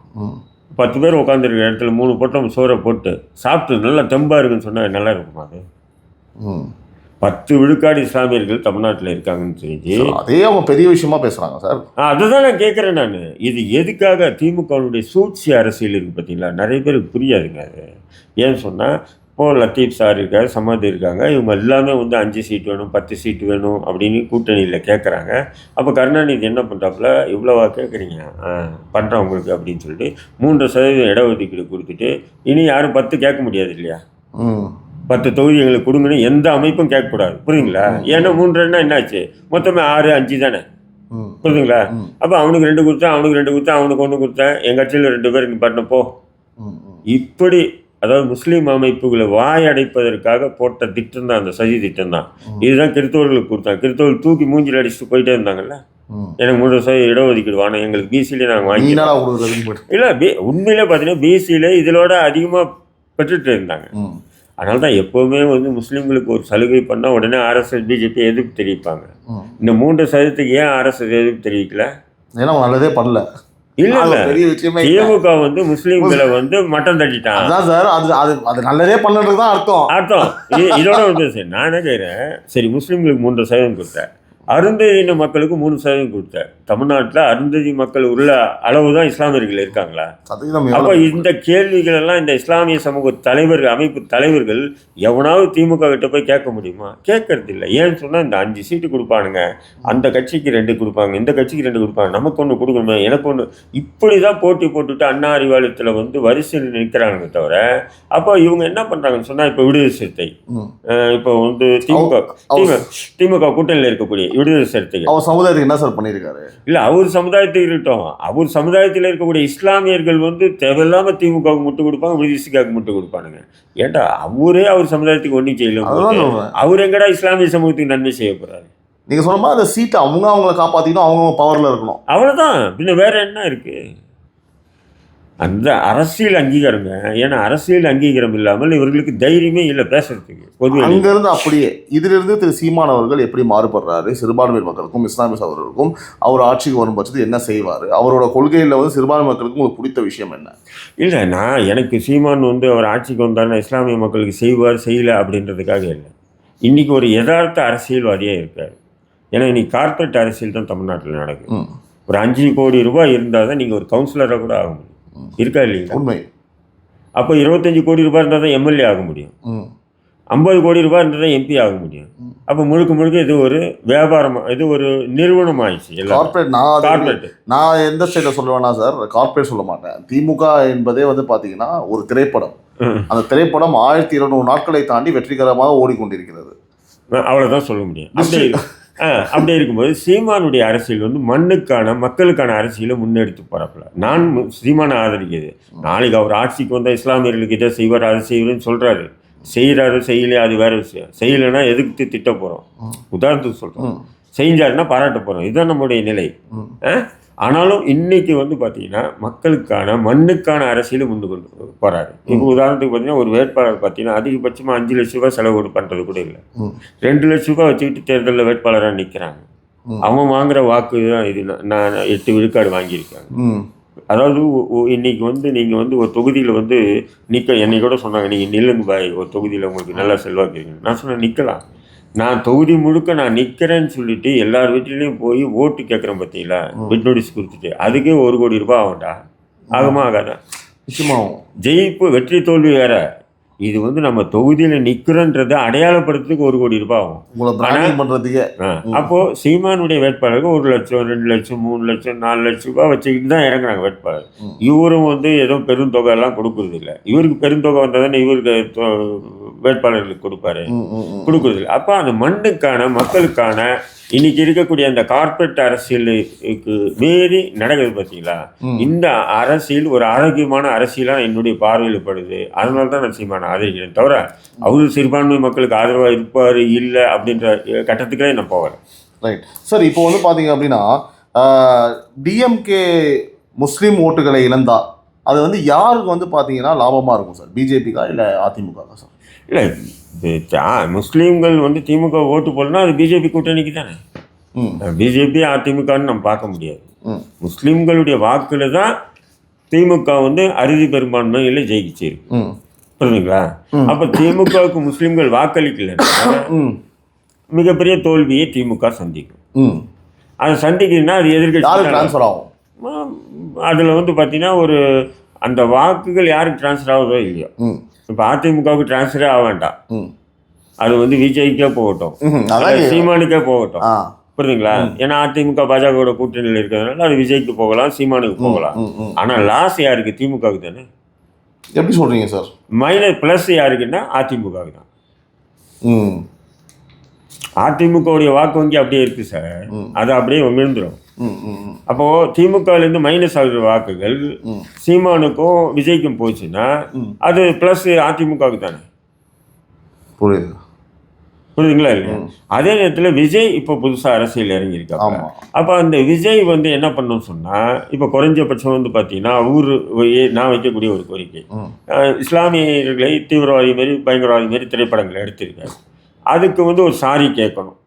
10 பேர் உட்காந்துருக்க இடத்துல 3 பொட்டம் சோறை போட்டு சாப்பிட்டு நல்லா தெம்பாக இருக்குன்னு சொன்னால் நல்லா இருக்குமா? அது 10 விழுக்காடு இஸ்லாமியர்கள் தமிழ்நாட்டில் இருக்காங்கன்னு சொல்லி அதே அவங்க பெரிய விஷயமா பேசுகிறாங்க சார். அதுதான் நான் கேட்குறேன். நான் இது எதுக்காக திமுகவுடைய சூழ்ச்சி அரசியல் இருக்குது பார்த்தீங்களா, நிறைய பேருக்கு புரியாதுங்க அது. ஏன்னு சொன்னால் இப்போது லத்தீப் சார் இருக்கார், சமாதி இருக்காங்க, இவங்க எல்லாமே வந்து 5 சீட்டு வேணும், 10 சீட்டு வேணும் அப்படின்னு கூட்டணியில் கேட்குறாங்க. அப்போ கருணாநிதி என்ன பண்ணுறாப்புல, இவ்வளோவா கேட்குறீங்க பண்ணுறேன் உங்களுக்கு அப்படின்னு சொல்லிட்டு 3% இடஒதுக்கீடு கொடுத்துட்டு இனி யாரும் 10 கேட்க முடியாது இல்லையா, 10 தொகுதி எங்களுக்கு கொடுங்கன்னு எந்த அமைப்பும் கேட்கக்கூடாது. புரியுதுங்களா? ஏன்னா 3 என்னாச்சு, மொத்தமே 6, 5 தானே. புரியுதுங்களா? அப்போ அவனுக்கு 2 கொடுத்தேன், அவனுக்கு 2 கொடுத்தேன், அவனுக்கு 1 கொடுத்தேன், எங்கள் கட்சியில் 2 பேர் நீ பண்ணப்போ இப்படி அதாவது முஸ்லீம் அமைப்புகளை வாயடைப்பதற்காக போட்ட திட்டம் தான், அந்த சதி திட்டம் தான். இதுதான் கிறிஸ்தவர்களுக்கு கொடுத்தாங்க. கிறிஸ்தவர்கள் தூக்கி மூஞ்சில் அடிச்சுட்டு போயிட்டே இருந்தாங்கல்ல. எனக்கு 3% இடஒதுக்கீடு வேணும், எங்களுக்கு பிசியிலே நாங்கள் வாங்கிக்கலாம். இல்லை, உண்மையிலே பார்த்தீங்கன்னா பிசியிலே இதோட அதிகமாக பெற்றுட்டு இருந்தாங்க. அதனால தான் எப்போவுமே வந்து முஸ்லீம்களுக்கு ஒரு சலுகை பண்ணால் உடனே ஆர்எஸ்எஸ் பிஜேபி எதிர்ப்பு தெரிவிப்பாங்க. இந்த 3% ஏன் ஆர்எஸ்எஸ் எதிர்ப்பு தெரிவிக்கல? ஏன்னா நல்லதே பண்ணல. இல்ல திமுக வந்து முஸ்லீம்களை வந்து மட்டம் தட்டிட்டான். அதான் சார், அது நல்லதே பண்ணது தான் அர்த்தம். இதோட வந்து சரி, நான் என்ன கேட்குறேன், சரி முஸ்லீம்களுக்கு 3% கொடுத்தேன், அருந்ததியின மக்களுக்கு 3% கொடுத்தேன். தமிழ்நாட்டில் அருந்ததி மக்கள் உள்ள அளவு தான் இஸ்லாமியர்கள் இருக்காங்களா? அப்போ இந்த கேள்விகள் எல்லாம் இந்த இஸ்லாமிய சமூக தலைவர்கள், அமைப்பு தலைவர்கள் எவனாவது திமுக கிட்ட போய் கேட்க முடியுமா? கேட்கறது இல்லை. ஏன்னு சொன்னால் இந்த 5 சீட்டு கொடுப்பானுங்க, அந்த கட்சிக்கு 2 கொடுப்பாங்க, இந்த கட்சிக்கு 2 கொடுப்பாங்க, நமக்கு ஒன்று கொடுக்கணுமே, எனக்கு ஒன்று, இப்படி தான் போட்டி போட்டுட்டு அண்ணா அறிவாலயத்தில் வந்து வரிசையில் நிற்கிறாங்க தவிர. அப்போ இவங்க என்ன பண்ணுறாங்கன்னு சொன்னால், இப்போ விடுதலை சிறுத்தை, இப்போ வந்து திமுக கூட்டணியில் இருக்கக்கூடிய விடுதலை சிறுத்தைகள் அவர் சமுதாயத்துக்கு என்ன சார் பண்ணியிருக்காரு? இல்லை, அவர் சமுதாயத்துக்கு இருக்கட்டும், அவர் சமுதாயத்தில் இருக்கக்கூடிய இஸ்லாமியர்கள் வந்து தேவையில்லாமல் திமுகவுக்கு முட்டு கொடுப்பாங்க, விசிகாவுக்கு முட்டு கொடுப்பானுங்க. ஏன்டா அவரே அவர் சமுதாயத்துக்கு ஒன்றும் செய்யல, அவர் எங்கடா இஸ்லாமிய சமூகத்துக்கு நன்மை செய்ய போகிறாரு? நீங்கள் சொன்ன மாதிரி அந்த சீட்டை அவங்கள காப்பாற்றிக்கணும், அவங்க பவரில் இருக்கணும், அவ்வளோதான். பின்ன வேற என்ன இருக்குது? அந்த அரசியல் அங்கீகாரங்க. ஏன்னா அரசியல் அங்கீகாரம் இல்லாமல் இவர்களுக்கு தைரியமே இல்லை பேசுறதுக்கு. பொதுவாக அங்கேருந்து அப்படியே இதிலிருந்து திரு சீமான் அவர்கள் எப்படி மாறுபடுறாரு, சிறுபான்மையினர் மக்களுக்கும் இஸ்லாமிய சகோதரர்களுக்கும் அவர் ஆட்சிக்கு வரும் பட்சத்தில் என்ன செய்வார், அவரோட கொள்கையில் வந்து சிறுபான்மை மக்களுக்கும் உங்களுக்கு பிடித்த விஷயம் என்ன? இல்லை, எனக்கு சீமான் வந்து அவர் ஆட்சிக்கு வந்தாருன்னா இஸ்லாமிய மக்களுக்கு செய்வார் செய்யலை அப்படின்றதுக்காக இல்லை. இன்றைக்கி ஒரு யதார்த்த அரசியல்வாதியாக இருக்கார். ஏன்னா இன்னைக்கு கார்பரேட் அரசியல் தான் தமிழ்நாட்டில் நடக்குது. ஒரு 5 கோடி ரூபாய் இருந்தால் தான் நீங்கள் ஒரு கவுன்சிலராக கூட ஆக முடியும். இருக்கா இல்லைங்களா? உண்மை. அப்போ 25 கோடி ரூபாய் இருந்தால் தான் எம்எல்ஏ ஆக முடியும், 50 கோடி ரூபாய் இருந்தால் தான் எம்பி ஆக முடியும். அப்போ முழுக்க இது ஒரு வியாபாரம், இது ஒரு நிறுவனம் ஆயிடுச்சு. கார்பரேட். நான் எந்த ஸ்டைலில் சொல்லுவேன்னா சார், கார்பரேட் சொல்ல மாட்டேன். திமுக என்பதே வந்து பார்த்தீங்கன்னா ஒரு திரைப்படம். அந்த திரைப்படம் 1200 நாட்களை தாண்டி வெற்றிகரமாக ஓடிக்கொண்டிருக்கிறது. அவ்வளோதான் சொல்ல முடியும். அப்படி இருக்கும்போது சீமானுடைய அரசியல் வந்து மண்ணுக்கான மக்களுக்கான அரசியலை முன்னெடுத்து போகிறப்பல நான் சீமானை ஆதரிக்கிறது. நாளைக்கு அவர் ஆட்சிக்கு வந்தால் இஸ்லாமியர்களுக்கு இதை செய்வார், அதை செய்வார்னு சொல்கிறாரு. செய்கிறாரு செய்யலையே அது வேறு விஷயம். செய்யலைன்னா எதுக்கு திட்ட போகிறோம்? உதாரணத்துக்கு சொல்கிறோம், செஞ்சாருன்னா பாராட்ட போகிறோம். இதுதான் நம்முடைய நிலை. ஆனாலும் இன்னைக்கு வந்து பார்த்தீங்கன்னா மக்களுக்கான மண்ணுக்கான அரசியலை முன்னு கொண்டு போகிறாரு. இப்போ உதாரணத்துக்கு பார்த்தீங்கன்னா ஒரு வேட்பாளர் பார்த்தீங்கன்னா அதிகபட்சமாக 5 லட்ச ரூபாய் செலவு பண்ணுறது கூட இல்லை. 2 லட்ச ரூபாய் வச்சுக்கிட்டு தேர்தலில் வேட்பாளராக நிற்கிறாங்க. அவன் வாங்குகிற வாக்கு தான் இது. நான் 8 விழுக்காடு வாங்கியிருக்காங்க. அதாவது இன்னைக்கு வந்து நீங்கள் வந்து ஒரு தொகுதியில் வந்து என்னை கூட சொன்னாங்க, நீங்கள் நில்லுங்க பாய், ஒரு தொகுதியில் உங்களுக்கு நல்லா செல்வாக்கு இருக்குங்க. நான் சொன்னேன் நிற்கலாம், நான் தொகுதி முழுக்க நான் நிற்கிறேன்னு சொல்லிட்டு எல்லார் வீட்டிலையும் போய் ஓட்டு கேட்குறேன் பார்த்தீங்களா, பிட் நோட்டீஸ் கொடுத்துட்டு, அதுக்கே 1 கோடி ரூபாய் ஆகும்டா. ஆகுமா ஆகாதா? நிச்சயமாகும். ஜெயிப்பு வெற்றி தோல்வி வேற. இது வந்து நம்ம தொகுதியில் நிற்கிறோன்றதை அடையாளப்படுத்துறதுக்கு 1 கோடி ரூபாய் ஆகும் பண்ணுறதுக்கே. அப்போது சீமானுடைய வேட்பாளருக்கு 1 லட்சம் 2 லட்சம் 3 லட்சம் 4 லட்சம் ரூபாய் வச்சுக்கிட்டு தான் இறங்குறாங்க வேட்பாளர். இவரும் வந்து ஏதோ பெருந்தொகை எல்லாம் கொடுக்குறது இல்லை. இவருக்கு பெருந்தொகை வந்தால் தானே இவருக்கு வேட்பாளர்களுக்கு கொடுக்குறது இல்லை. அப்போ அந்த மண்ணுக்கான மக்களுக்கான இன்னைக்கு இருக்கக்கூடிய அந்த கார்பரேட் அரசியலுக்கு மீறி நடக்குது பார்த்தீங்களா? இந்த அரசியல் ஒரு ஆரோக்கியமான அரசியலாக என்னுடைய பார்வையில் படுது. அதனால தான் நான் சீமானை ஆதரிக்கிறேன். தவிர அவரு சிறுபான்மை மக்களுக்கு ஆதரவாக இருப்பார் இல்லை அப்படின்ற கட்டத்துக்கே நான் போகிறேன். Right sir. இப்போ வந்து பார்த்தீங்க அப்படின்னா டிஎம்கே முஸ்லீம் ஓட்டுகளை இழந்தா அது வந்து யாருக்கு வந்து பார்த்தீங்கன்னா லாபமாக இருக்கும் சார்? பிஜேபிக்கா இல்லை அதிமுக சார்? இல்லை, முஸ்லீம்கள் வந்து திமுக ஓட்டு போடனா அது பிஜேபி கூட்டணிக்கு தானே. பிஜேபி அதிமுகன்னு நம்ம பார்க்க முடியாது. முஸ்லீம்களுடைய வாக்குல தான் திமுக வந்து அறுதி பெரும்பான்மையில ஜெயிச்சிருக்கு. புரியுதுங்களா? அப்போ திமுகவுக்கு முஸ்லீம்கள் வாக்களிக்கலைன்னா மிகப்பெரிய தோல்வியை திமுக சந்திக்கும். அதை சந்திக்குதுன்னா அது எதிர்கட்சி ட்ரான்ஸ்ஃபர் ஆகும். அதில் வந்து பார்த்தீங்கன்னா ஒரு அந்த வாக்குகள் யாருக்கு ட்ரான்ஸ்ஃபர் ஆகுதோ இல்லையோ, இப்போ அதிமுகவுக்கு ட்ரான்ஸ்ஃபரே ஆக வேண்டாம், அது வந்து விஜய்க்கே போகட்டும், சீமானுக்கே போகட்டும். புரியுதுங்களா? ஏன்னா அதிமுக பாஜகவோட கூட்டணியில் இருக்கிறதுனால அது விஜய்க்கு போகலாம், சீமானுக்கு போகலாம். ஆனால் லாஸ் யாருக்கு? திமுகவுக்கு தானே. எப்படி சொல்கிறீங்க சார்? மைனஸ் ப்ளஸ் யாருக்குன்னா அதிமுகவுக்கு தான். அதிமுகவுடைய வாக்கு வங்கி அப்படியே இருக்குது சார். அது அப்படியே விழுந்துடும். அப்போது திமுகலேருந்து மைனஸ் ஆகுற வாக்குகள் சீமானுக்கும் விஜய்க்கும் போச்சுன்னா அது ப்ளஸ் அதிமுகவுக்கு தானே. புரியுதுங்களா இல்லையா? அதே நேரத்தில் விஜய் இப்போ புதுசாக அரசியல் இறங்கியிருக்காங்க. அப்போ அந்த விஜய் வந்து என்ன பண்ணணும்னு சொன்னால், இப்போ குறைஞ்சபட்சம் வந்து பார்த்தீங்கன்னா நான் வைக்கக்கூடிய ஒரு கோரிக்கை, இஸ்லாமியர்களை தீவிரவாதி மாரி பயங்கரவாதி மாரி திரைப்படங்கள் எடுத்திருக்காரு. அதுக்கு வந்து ஒரு சாரி கேட்கணும்.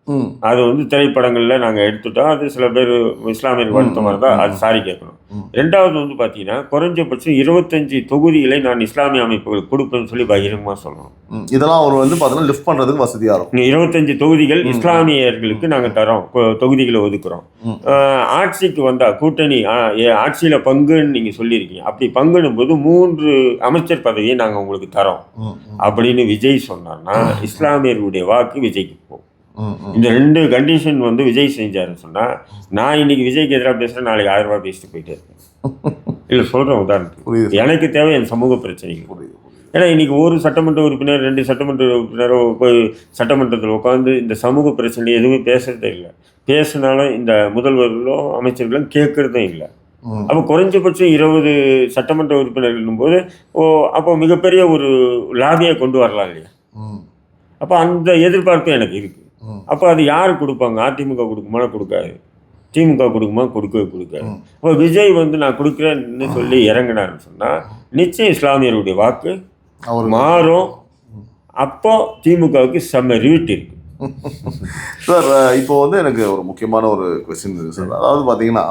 அது வந்து திரைப்படங்களில் நாங்கள் எடுத்துட்டோம், அது சில பேர் இஸ்லாமியர் வருத்தமாக இருந்தால் அது சாரி கேட்கணும். ரெண்டாவது வந்து பார்த்தீங்கன்னா குறைஞ்சபட்சம் 25 தொகுதிகளை நான் இஸ்லாமிய அமைப்புகளுக்கு கொடுப்பேன்னு சொல்லி பகிரங்கமாக சொல்லணும். இதெல்லாம் அவர் வந்து பார்த்தீங்கன்னா லிஃப்ட் பண்ணுறதுக்கு வசதியாக இருக்கும். 25 தொகுதிகள் இஸ்லாமியர்களுக்கு நாங்கள் தரோம், தொகுதிகளை ஒதுக்குறோம். ஆட்சிக்கு வந்தால் கூட்டணி ஆட்சியில் பங்குன்னு நீங்கள் சொல்லியிருக்கீங்க, அப்படி பங்குனும் போது 3 அமைச்சர் பதவியை நாங்கள் உங்களுக்கு தரோம் அப்படின்னு விஜய் சொன்னார்னா இஸ்லாமியர்களுடைய வாக்கு விஜய்க்கு போகும். இந்த 2 கண்டிஷன் வந்து விஜய் செஞ்சாருன்னு சொன்னால், நான் இன்னைக்கு விஜய்க்கு எதிராக பேசுகிறேன், நாளைக்கு 1000 ரூபாய் பேசிட்டு போயிட்டே இருக்கேன். இல்லை சொல்கிறேன் உதாரணத்துக்கு, எனக்கு தேவை என் சமூக பிரச்சனைகள். ஏன்னா இன்றைக்கி ஒரு சட்டமன்ற உறுப்பினர் 2 சட்டமன்ற உறுப்பினரோ போய் சட்டமன்றத்தில் உட்காந்து இந்த சமூக பிரச்சனை எதுவுமே பேசுகிறதே இல்லை. பேசினாலும் இந்த முதல்வர்களும் அமைச்சர்களும் கேட்குறதும் இல்லை. அப்போ குறைஞ்சபட்சம் 20 சட்டமன்ற உறுப்பினர்கள் போது அப்போ மிகப்பெரிய ஒரு லாபியை கொண்டு வரலாம் இல்லையா? அப்போ அந்த எதிர்பார்ப்பு எனக்கு இருக்குது. அப்போ அது யார் கொடுப்பாங்க? அதிமுக கொடுக்குமா? கொடுக்காது. திமுக கொடுக்குமா? கொடுக்காது. அப்போ விஜய் வந்து நான் கொடுக்குறேன்னு சொல்லி இறங்கினார்னு சொன்னால் நிச்சயம் இஸ்லாமியருடைய வாக்கு மாறும். அப்போ திமுகவுக்கு செம்ம ரீட் இருக்கு. சார் இப்போ வந்து எனக்கு ஒரு முக்கியமான ஒரு கொஸ்டின் இருக்குது சார். அதாவது பார்த்தீங்கன்னா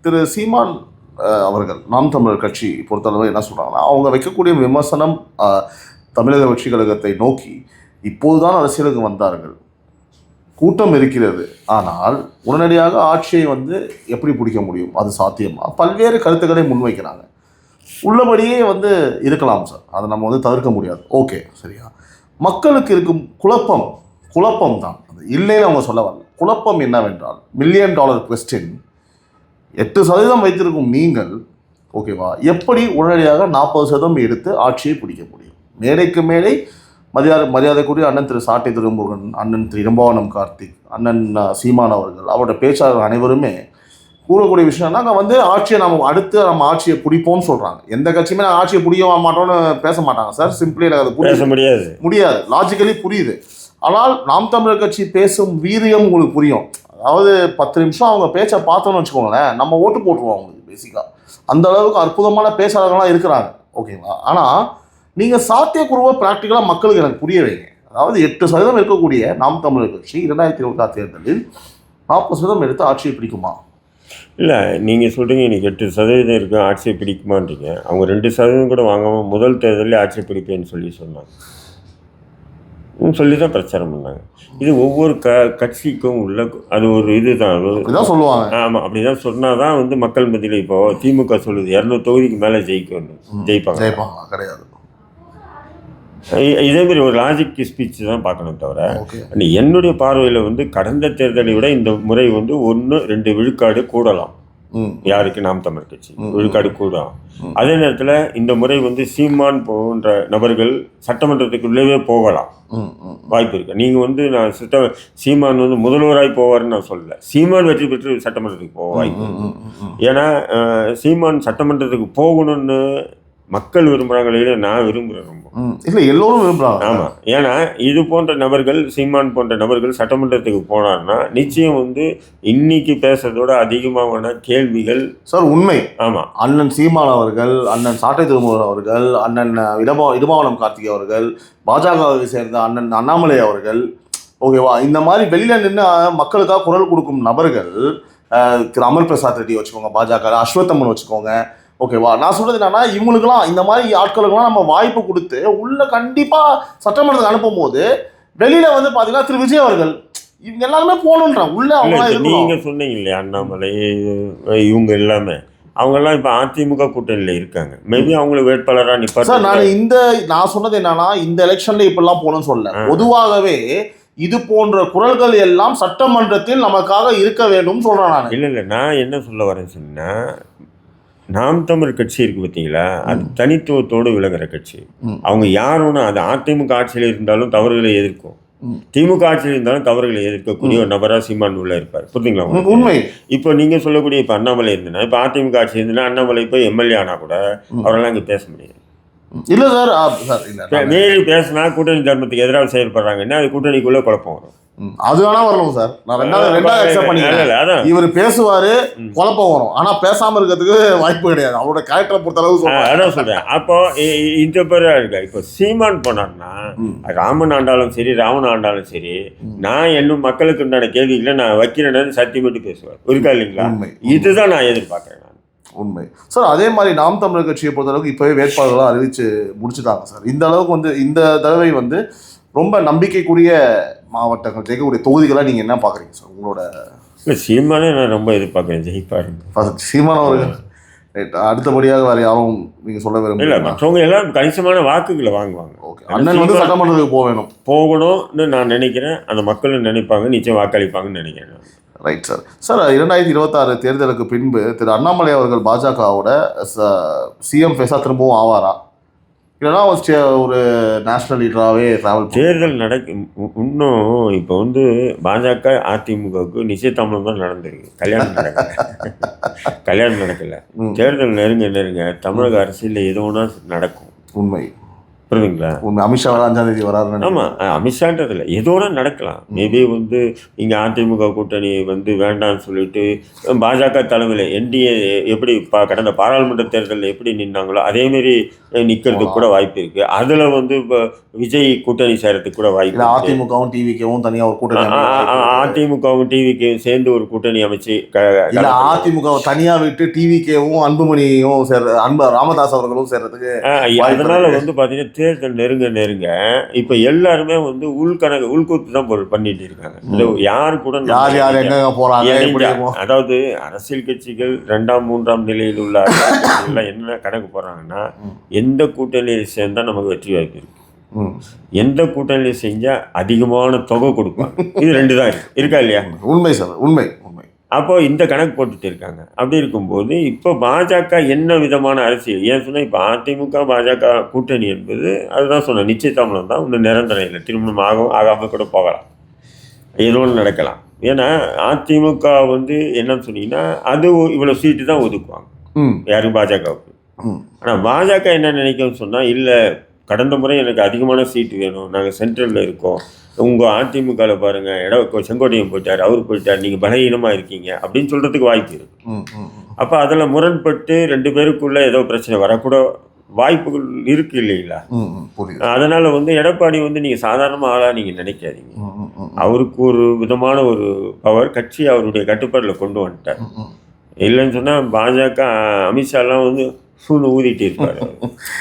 திரு சீமான் அவர்கள் நாம் தமிழர் கட்சி பொறுத்தளவு என்ன சொல்கிறாங்கன்னா, அவங்க வைக்கக்கூடிய விமர்சனம் தமிழக வெற்றி கழகத்தை நோக்கி இப்போதுதான் அரசியலுக்கு வந்தார்கள், கூட்டம் இருக்கிறது, ஆனால் உடனடியாக ஆட்சியை வந்து எப்படி பிடிக்க முடியும், அது சாத்தியமா, பல்வேறு கருத்துக்களை முன்வைக்கிறாங்க. உள்ளபடியே வந்து இருக்கலாம் சார், அதை நம்ம வந்து தவிர்க்க முடியாது. ஓகே, சரியா? மக்களுக்கு இருக்கும் குழப்பம் தான், அது இல்லைன்னு அவங்க சொல்ல வரல. குழப்பம் என்னவென்றால் $1 மில்லியன் கொஸ்டின், 8% வைத்திருக்கும் நீங்கள், ஓகேவா, எப்படி உடனடியாக 40% எடுத்து ஆட்சியை பிடிக்க முடியும்? மேடைக்கு மேடை மரியாதைக்குரிய அண்ணன் திரு சாட்டை திருமுருகன், அண்ணன் திரு இளம்பாவனம் கார்த்திக், அண்ணன் சீமான் அவர்கள், அவரோட பேச்சாளர் அனைவருமே கூறக்கூடிய விஷயம், நாங்கள் வந்து ஆட்சியை நம்ம ஆட்சியை பிடிப்போம்னு சொல்கிறாங்க. எந்த கட்சியுமே நாங்கள் ஆட்சியை பிடிக்க மாட்டோம்னு பேச மாட்டாங்க சார். சிம்பிளி எனக்கு அது பேச முடியாது, லாஜிக்கலி புரியுது. ஆனால் நாம் தமிழர் கட்சி பேசும் வீரியம் உங்களுக்கு புரியும். அதாவது 10 நிமிஷம் அவங்க பேச்சை பார்த்தோன்னு வச்சுக்கோங்களேன், நம்ம ஓட்டு போட்டுருவோம் அவங்களுக்கு. பேசிக்காக அந்த அளவுக்கு அற்புதமான பேச்சாளர்கள்லாம் இருக்கிறாங்க, ஓகேங்களா? ஆனால் நீங்கள் சாத்தியக்கூறுவ ப்ராக்டிக்கலாக மக்களுக்கு எனக்கு புரிய வைங்க. அதாவது 8% இருக்கக்கூடிய நாம் தமிழர் கட்சி 2024 தேர்தலில் 40% எடுத்து ஆட்சியை பிடிக்குமா? இல்லை, நீங்கள் சொல்கிறீங்க இன்றைக்கி 8% இருக்கு, ஆட்சியை பிடிக்குமான்றீங்க. அவங்க 2% கூட வாங்காமல் முதல் தேர்தலில் ஆட்சியை பிடிப்பேன்னு சொன்னாங்க, சொல்லி தான் பிரச்சாரம் பண்ணாங்க. இது ஒவ்வொரு கட்சிக்கும் உள்ள அது ஒரு இதுதான், அப்படிதான் சொல்லுவாங்க. ஆமாம், அப்படி தான் சொன்னால் தான் வந்து மக்கள் மத்தியில் இப்போ திமுக சொல்லுது 200 தொகுதிக்கு மேலே ஜெயிப்பாங்க கிடையாது. இதேமாரி ஒரு லாஜிக் ஸ்பீச் தான் பார்க்கணும் தவிர, என்னுடைய பார்வையில் வந்து கடந்த தேர்தலை விட இந்த முறை வந்து 1-2 விழுக்காடு கூடலாம். யாருக்கு? நாம் தமிழ் கட்சி விழுக்காடு கூடலாம். அதே நேரத்தில் இந்த முறை வந்து சீமான் போன்ற நபர்கள் சட்டமன்றத்துக்குள்ளே போகலாம், வாய்ப்பு இருக்கு. நீங்கள் வந்து நான் சீமான் வந்து முதல்வராய் போவார்னு நான் சொல்லலை, சீமான் வெற்றி பெற்று சட்டமன்றத்துக்கு போக வாய்ப்பு. ஏன்னா சீமான் சட்டமன்றத்துக்கு போகணும்னு மக்கள் விரும்புகிறாங்களே, நான் விரும்புகிறேன் ரொம்ப. இல்லை, எல்லோரும் விரும்புகிறாங்க. ஆமாம், ஏன்னா இது போன்ற நபர்கள், சீமான் போன்ற நபர்கள் சட்டமன்றத்துக்கு போனார்னா நிச்சயம் வந்து இன்னைக்கு பேசுறதோட அதிகமான கேள்விகள் சார் உண்மை. ஆமாம், அண்ணன் சீமான் அவர்கள், அண்ணன் சாட்டை திருமுருகன் அவர்கள், அண்ணன் இளம்பாவனம் கார்த்திக் அவர்கள், பாஜகவை சேர்ந்த அண்ணன் அண்ணாமலை அவர்கள், ஓகேவா, இந்த மாதிரி வெளியில் நின்று மக்களுக்காக குரல் கொடுக்கும் நபர்கள், திரு அமர் பிரசாத் ரெட்டி வச்சுக்கோங்க, பாஜக அஸ்வத்தம்மன் வச்சுக்கோங்க, ஓகேவா. நான் சொல்கிறது என்னன்னா, இவங்களுக்குலாம் இந்த மாதிரி ஆட்களுக்கெல்லாம் நம்ம வாய்ப்பு கொடுத்து உள்ள கண்டிப்பாக சட்டமன்றத்துக்கு அனுப்பும் போது வெளியில் வந்து பார்த்தீங்கன்னா திரு விஜய் அவர்கள் இவங்க எல்லாருமே போகணுன்றாங்க உள்ள. அவங்க நீங்கள் சொன்னீங்க இல்லையா, அண்ணாமலை இவங்க எல்லாமே அவங்கெல்லாம் இப்போ அதிமுக கூட்டணியில் இருக்காங்க. மேபி அவங்களுக்கு வேட்பாளராக நிற்பார் சார். நான் சொன்னது என்னன்னா, இந்த எலெக்ஷனில் இப்படிலாம் போகணும்னு சொல்லல, பொதுவாகவே இது போன்ற குரல்கள் எல்லாம் சட்டமன்றத்தில் நமக்காக இருக்க வேண்டும் சொல்கிறேன் நான். இல்லை, நான் என்ன சொல்ல வரேன்னு சொன்னால், நாம் தமிழ் கட்சி இருக்குது பார்த்தீங்களா, அது தனித்துவத்தோடு விளங்குற கட்சி. அவங்க யாருன்னா அது அதிமுக ஆட்சியில் இருந்தாலும் தவறுகளை எதிர்க்கும், திமுக ஆட்சியில் இருந்தாலும் தவறுகளை எதிர்க்கக்கூடிய ஒரு நபராக சீமான் உள்ள இருப்பார். புரியுதுங்களா உங்களுக்கு? உண்மை. இப்போ நீங்கள் சொல்லக்கூடிய இப்போ அண்ணாமலை இருந்ததுன்னா, இப்போ அதிமுக ஆட்சி இருந்ததுன்னா அண்ணாமலை இப்போ எம்எல்ஏ ஆனால் கூட அவரெல்லாம் இங்கே பேச முடியாது. இல்லை சார், சார் இல்லை, மீறி பேசினா கூட்டணி தர்மத்துக்கு எதிராக செயல்படுறாங்கன்னா அது கூட்டணிக்குள்ளே குழப்பம் வரும். அது வேணா வரலாம் சார். நான் ரெண்டாவது அக்செப்ட் பண்ணிக்கிறேன். இவர் பேசுவாரு, குழப்பம் வரும். ஆனா பேசாம இருக்கிறதுக்கு வாய்ப்பு கிடையாது. அவரோட கேரக்டரை பொறுத்த அளவு அதான் சொல்றேன். அப்போ இந்த பேர் இருக்கா இப்போ சீமான் போனார்னா ராமன் ஆண்டாலும் சரி ராவன் ஆண்டாலும் சரி, நான் இன்னும் மக்களுக்கு உண்டான கேள்விகளை நான் வைக்கிறேன்னு சத்தியமிட்டு பேசுவார். இருக்கா இல்லைங்களா? இதுதான் நான் எதிர்பார்க்கிறேன். உண்மை சார். அதே மாதிரி நாம் தமிழர் கட்சியை பொறுத்தளவுக்கு இப்போவே வேட்பாளர்களாக அறிவிச்சு முடிச்சுட்டாங்க சார். இந்த அளவுக்கு வந்து இந்த தடவை வந்து ரொம்ப நம்பிக்கைக்குரிய மாவட்டங்கள், ஜெயிக்கக்கூடிய தொகுதிகளாக நீங்கள் என்ன பார்க்குறீங்க சார் உங்களோட? இல்லை, சீமானே நான் ரொம்ப எதிர்பார்க்குறேன் ஜெயிப்பாருங்க. சீமான அவர்கள் அடுத்தபடியாக வேறு யாரும் நீங்கள் சொல்ல விரும்பல? இல்லை, மற்றவங்க எல்லாம் கணிசமான வாக்குகளை வாங்குவாங்க. ஓகே, அண்ணன் வந்து சட்டமன்றத்துக்கு போகணும்னு நான் நினைக்கிறேன். அந்த மக்களும் நினைப்பாங்க, நிச்சயம் வாக்களிப்பாங்கன்னு நினைக்கிறேன். Right sir. சார் 2026 தேர்தலுக்கு பின்பு திரு அண்ணாமலை அவர்கள் பாஜகவோட சிஎம் ஃபேஸாக திரும்பவும் ஆவாரா, இல்லைனா ஒரு நேஷனல் லீடராகவே ட்ராவல்? தேர்தல் இன்னும் இப்போ வந்து பாஜக அதிமுகவுக்கு நிச்சயதாமலம் தான் நடந்திருக்கு. கல்யாணம் நடக்கல. தேர்தல் நெருங்க தமிழக அரசியலில் எது ஒன்றா நடக்கும். உண்மை. புரியுதுங்களா? அமித்ஷா 5ஆம் தேதி வராரு. ஆமாம், அமித்ஷான்றதில்ல, ஏதோட நடக்கலாம். மேபி வந்து இங்கே அதிமுக கூட்டணி வந்து வேண்டாம்னு சொல்லிட்டு பாஜக தலைமையில் என்டிஏ எப்படி கடந்த பாராளுமன்ற தேர்தலில் எப்படி நின்னாங்களோ அதேமாரி நிற்கிறதுக்கு கூட வாய்ப்பு இருக்குது. அதில் வந்து இப்போ விஜய் கூட்டணி சேரத்துக்கு கூட வாய்ப்பு. அதிமுகவும் டிவிக்கும் தனியாக ஒரு கூட்டணி, அதிமுகவும் டிவிக்கும் சேர்ந்து ஒரு கூட்டணி அமைச்சு அதிமுக தனியாக விட்டு டிவிக்கும் அன்புமணியும் ராமதாஸ் அவர்களும் சேர்றதுக்கு. அதனால வந்து பார்த்தீங்கன்னா தேர்தல் நெருங்க இப்போ எல்லாருமே வந்து உள்கூத்து தான் பண்ணிட்டு இருக்காங்க. யாரு கூட யார் எங்க போறாங்க. அதாவது அரசியல் கட்சிகள் 2ஆம் 3ஆம் நிலையில் உள்ள எல்லாம் என்ன கணக்கு போடுறாங்கன்னா, எந்த கூட்டணியில் சேர்ந்தா நமக்கு வெற்றி வாய்ப்பு இருக்கு, எந்த கூட்டணியில் செஞ்சா அதிகமான தொகை கொடுப்பாங்க. இது 2 தான் இருக்கா இல்லையா? உண்மை சார், உண்மை. அப்போ இந்த கணக்கு போட்டுட்டு இருக்காங்க. அப்படி இருக்கும்போது இப்போ பாஜக என்ன விதமான அரசியல், ஏன் சொன்னால் இப்போ அதிமுக பாஜக கூட்டணி என்பது அதுதான் சொன்னேன், நிச்சயதாமலம் தான். ஒன்றும் நிரந்தரம் இல்லை. திருமணம் ஆகாமல் கூட போகலாம், ஏதோ ஒன்று நடக்கலாம். ஏன்னா அதிமுக வந்து என்னன்னு சொன்னீங்கன்னா அது இவ்வளோ சீட்டு தான் ஒதுக்குவாங்க யாரும் பாஜகவுக்கு. ஆனால் பாஜக என்ன நினைக்கும்னு சொன்னால், இல்லை கடந்த முறை எனக்கு அதிகமான சீட்டு வேணும், நாங்கள் சென்ட்ரலில் இருக்கோம், உங்கள் அதிமுகவில் பாருங்கள் செங்கோட்டையன் போயிட்டார், அவர் போயிட்டார், நீங்கள் பலகீனமாக இருக்கீங்க அப்படின்னு சொல்கிறதுக்கு வாய்ப்பு இருக்குது. அப்போ அதில் முரண்பட்டு 2 பேருக்குள்ளே ஏதோ பிரச்சனை வரக்கூட வாய்ப்புகள் இருக்குது இல்லைங்களா? அதனால் வந்து எடப்பாடி வந்து நீங்கள் சாதாரணமாக ஆளாக நீங்கள் நினைக்காதீங்க. அவருக்கு ஒரு விதமான ஒரு பவர், கட்சி அவருடைய கட்டுப்பாட்டில் கொண்டு வந்துட்டார். இல்லைன்னு சொன்னால் பாஜக அமித்ஷாலாம் வந்து ஊதிட்டு இருப்பார்.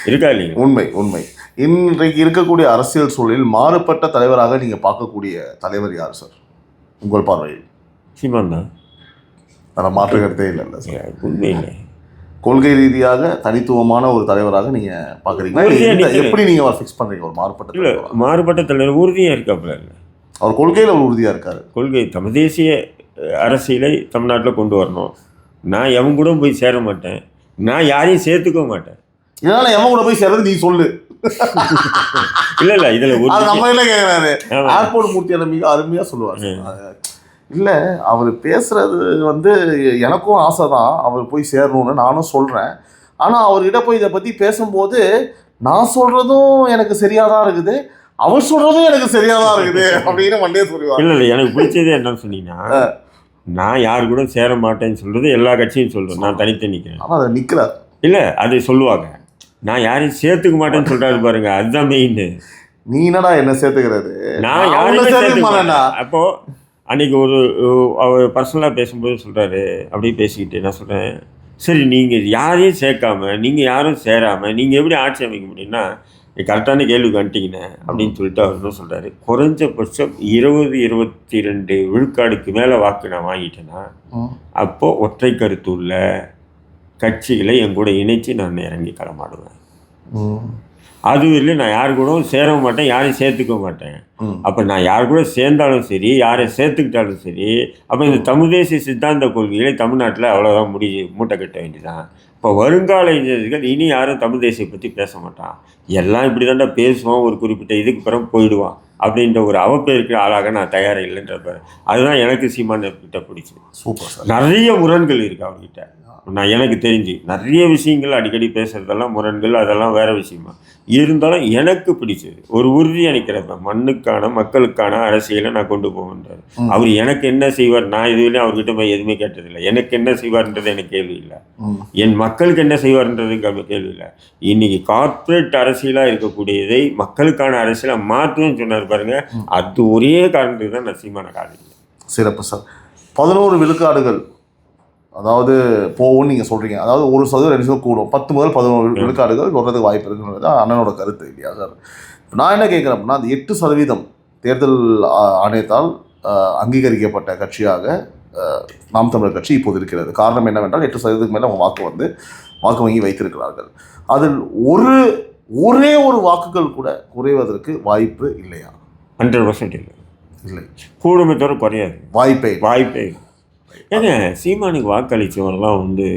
இருக்கா இல்லைங்க? உண்மை. இன்றைக்கு இருக்கக்கூடிய அரசியல் சூழலில் மாறுபட்ட தலைவராக நீங்கள் பார்க்கக்கூடிய தலைவர் யார் சார் உங்கள் பார்வையில்? சீமான் தான். ஆனால் மாற்று கருத்தே இல்லை சார். உண்மையிலே கொள்கை ரீதியாக தனித்துவமான ஒரு தலைவராக நீங்கள் பார்க்குறீங்க. எப்படி நீங்கள் ஃபிக்ஸ் பண்ணுறீங்க ஒரு மாறுபட்ட? இல்லை, மாறுபட்ட தலைவர் உறுதியாக இருக்காப்புல. இல்லை, அவர் கொள்கையில் அவர் உறுதியாக இருக்கார். கொள்கை தமிழ் தேசிய அரசியலை தமிழ்நாட்டில் கொண்டு வரணும். நான் எவன் கூட போய் சேர மாட்டேன், நான் யாரையும் சேர்த்துக்க மாட்டேன். இதனால் எவன் கூட போய் சேர்றது நீ சொல்லு. இல்லை இதில் நம்ம என்ன கேட்குறாரு, ஏர்போர்ட் மூர்த்தியான மிக அருமையாக சொல்லுவார். இல்லை, அவர் பேசுகிறது வந்து எனக்கும் ஆசை தான் அவர் போய் சேரணும்னு நானும் சொல்கிறேன். ஆனால் அவர்கிட்ட போய் இதை பற்றி பேசும்போது நான் சொல்கிறதும் எனக்கு சரியாக தான் இருக்குது, அவர் சொல்கிறதும் எனக்கு சரியாக தான் இருக்குது அப்படின்னு மண்டே சொல்லுவார். இல்லை எனக்கு பிடிச்சதே என்னன்னு சொன்னீங்கன்னா, நான் யாரு கூட சேர மாட்டேன்னு சொல்கிறது எல்லா கட்சியும் சொல்கிறேன், நான் தனித்து நிற்கிறேன். ஆனால் அதை நிற்கிறார். இல்லை, அதை சொல்லுவாங்க. நான் யாரையும் சேர்த்துக்க மாட்டேன்னு சொல்கிறாரு பாருங்க, அதுதான் மெயின். நீ என்னடா என்ன சேர்த்துக்கிறது? நான் யாரையும் சேர்த்துக்க மாட்டேன். அப்போது அன்றைக்கி அவர் பர்சனலாக பேசும்போது சொல்கிறாரு, அப்படியே பேசிக்கிட்டு நான் சொல்கிறேன், சரி நீங்கள் யாரையும் சேர்க்காம நீங்கள் யாரும் சேராமல் நீங்கள் எப்படி ஆட்சி அமைக்க முடியும்னா கரெக்டான கேள்விக்கு வந்துட்டீங்கண்ணே அப்படின்னு சொல்லிட்டு அவர் என்ன சொல்கிறாரு, குறைஞ்சபட்சம் 20-22 விழுக்காடுக்கு மேலே வாக்கு நான் வாங்கிட்டேன்னா அப்போது ஒற்றை கருத்து உள்ள கட்சிகளை என் கூட இணைச்சி நான் இறங்கி களமாடுவேன். அதுவும் இல்லை, நான் யாரு கூடவும் சேரவும் மாட்டேன், யாரையும் சேர்த்துக்க மாட்டேன். அப்போ நான் யார் கூட சேர்ந்தாலும் சரி, யாரை சேர்த்துக்கிட்டாலும் சரி, அப்போ இந்த தமிழ் தேசிய சித்தாந்த கொள்கைகளை தமிழ்நாட்டில் அவ்வளோதான் மூட்டை கட்ட வேண்டியதான். இப்போ வருங்கால இளைஞர்கள் இனி யாரும் தமிழ் தேசியை பற்றி பேச மாட்டான், எல்லாம் இப்படி தாண்டா பேசுவான், ஒரு குறிப்பிட்ட இதுக்கு பிறகு போயிடுவான் அப்படின்ற ஒரு அவப்பேருக்கு ஆளாக நான் தயார் இல்லைன்ற அதுதான் எனக்கு சீமான் கிட்ட பிடிச்சது. Super sir. நிறைய முரண்கள் இருக்குது அவர்கிட்ட. நான் எனக்கு தெரிஞ்சு நிறைய விஷயங்கள் அடிக்கடி பேசுகிறதெல்லாம் முரண்கள், அதெல்லாம் வேறு விஷயமா இருந்தாலும் எனக்கு பிடிச்சது ஒரு உறுதியாக நிற்கிறப்ப மண்ணுக்கான மக்களுக்கான அரசியலை நான் கொண்டு போகின்றார். அவர் எனக்கு என்ன செய்வார், நான் இதுவரையும் அவர்கிட்ட போய் எதுவுமே கேட்டதில்லை. எனக்கு என்ன செய்வார்ன்றது எனக்கு கேள்வி இல்லை, என் மக்களுக்கு என்ன செய்வார்ன்றது கேள்வி இல்லை. இன்னைக்கு கார்ப்பரேட் அரசியலாக இருக்கக்கூடியதை மக்களுக்கான அரசியலாக மாற்றுன்னு சொன்னார் பாருங்க, அது ஒரே காரணத்துக்கு தான் நான் சீமான காரணம். சிறப்பு சார். 11 விழுக்காடுகள் அதாவது போகும்னு நீங்கள் சொல்கிறீங்க. அதாவது 1% 2% கூடும், 10 முதல் 11 விழுக்காடுகள் வர்றதுக்கு வாய்ப்பு இருக்குன்றது தான் அண்ணனோட கருத்து இல்லையா சார்? இப்போ நான் என்ன கேட்குறேன் அப்படின்னா, அந்த 8% தேர்தல் ஆணையத்தால் அங்கீகரிக்கப்பட்ட கட்சியாக நாம் தமிழர் கட்சி இப்போது இருக்கிறது. காரணம் என்னவென்றால் 8%க்கு மேலே அவங்க வாக்கு வங்கி வைத்திருக்கிறார்கள். அதில் ஒரே ஒரு வாக்குகள் கூட குறைவதற்கு வாய்ப்பு இல்லையா? 100% இல்லை. கூடுமே தவிர குறையாது, வாய்ப்பே இல்லை. ஏங்க சீமானுக்கு வாக்களிச்சவரெல்லாம் வந்து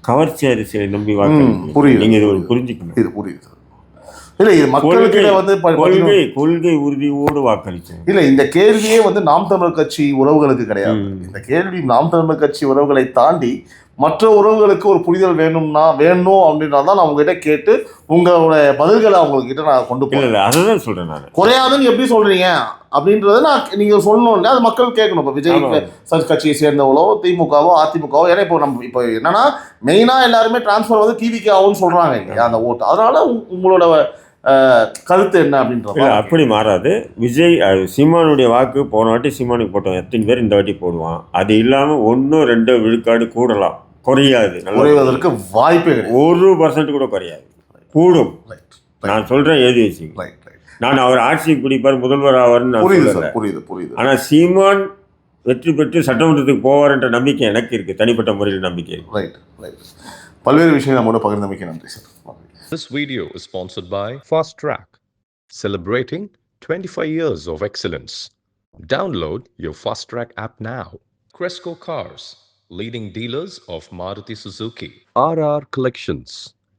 கவர்ச்சி அரசியலை நம்பி வாக்களிச்சு. புரியுது, நீங்கள் இது ஒரு புரிஞ்சுக்கணும். இது புரியுது. இல்லை, இது மக்களுக்கு வந்து கொள்கை உறுதியோடு வாக்களிச்சோம். இல்லை, இந்த கேள்வியே வந்து நாம் தமிழர் கட்சி உறவுகளுக்கு கிடையாது. இந்த கேள்வி நாம் தமிழர் கட்சி உறவுகளை தாண்டி மற்ற உறவுகளுக்கு ஒரு புரிதல் வேணும் அப்படின்னா தான் நான் உங்ககிட்ட கேட்டு உங்களோட பதில்களை அவங்ககிட்ட நான் கொண்டு போகிறேன். அதுதான் சொல்கிறேன் நான். குறையாதுன்னு எப்படி சொல்கிறீங்க அப்படின்றத நீங்கள் சொல்லணும் இல்லை, அது மக்கள் கேட்கணும். இப்போ விஜய் கட்சியை சேர்ந்தவங்களோ திமுகவோ அதிமுகவோ, ஏன்னா இப்போ என்னன்னா மெயினாக எல்லாருமே டிரான்ஸ்ஃபர் வந்து டிவிக்கு ஆகும்னு சொல்கிறாங்க இல்லையா அந்த ஓட்டு. அதனால உங்களோட கருத்து என்ன அப்படின்ற அப்படி மாறாது. விஜய் சீமானுடைய வாக்கு போன வாட்டி சீமானுக்கு போட்டோம், எத்தனை பேர் இந்த வாட்டி போடுவான். அது இல்லாமல் 1-2 விழுக்காடு கூடலாம், குறையாது. குறைவதற்கு வாய்ப்பே கிடையாது. 1% கூட குறையாது, கூடும். நான் சொல்கிறேன் எழுதி வச்சு. நான் அவர் ஆட்சிக்கு பிடிப்பார், முதல்வர் ஆவார்னு நான் புரியுது. ஆனால் சீமான் வெற்றி பெற்று சட்டமன்றத்துக்கு போவார்ன்ற நம்பிக்கை எனக்கு இருக்குது, தனிப்பட்ட முறையில் நம்பிக்கை இருக்குது. பல்வேறு விஷயங்கள் நம்மோட பகிர்ந்தமைக்கு நன்றி sir. This video is sponsored by Fast Track, celebrating 25 years of excellence. Download your Fast Track app now. Cresco Cars, leading dealers of Maruti Suzuki. RR Collections,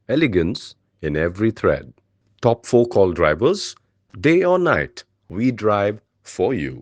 elegance in every thread. Top 4 call drivers, day or night, we drive for you.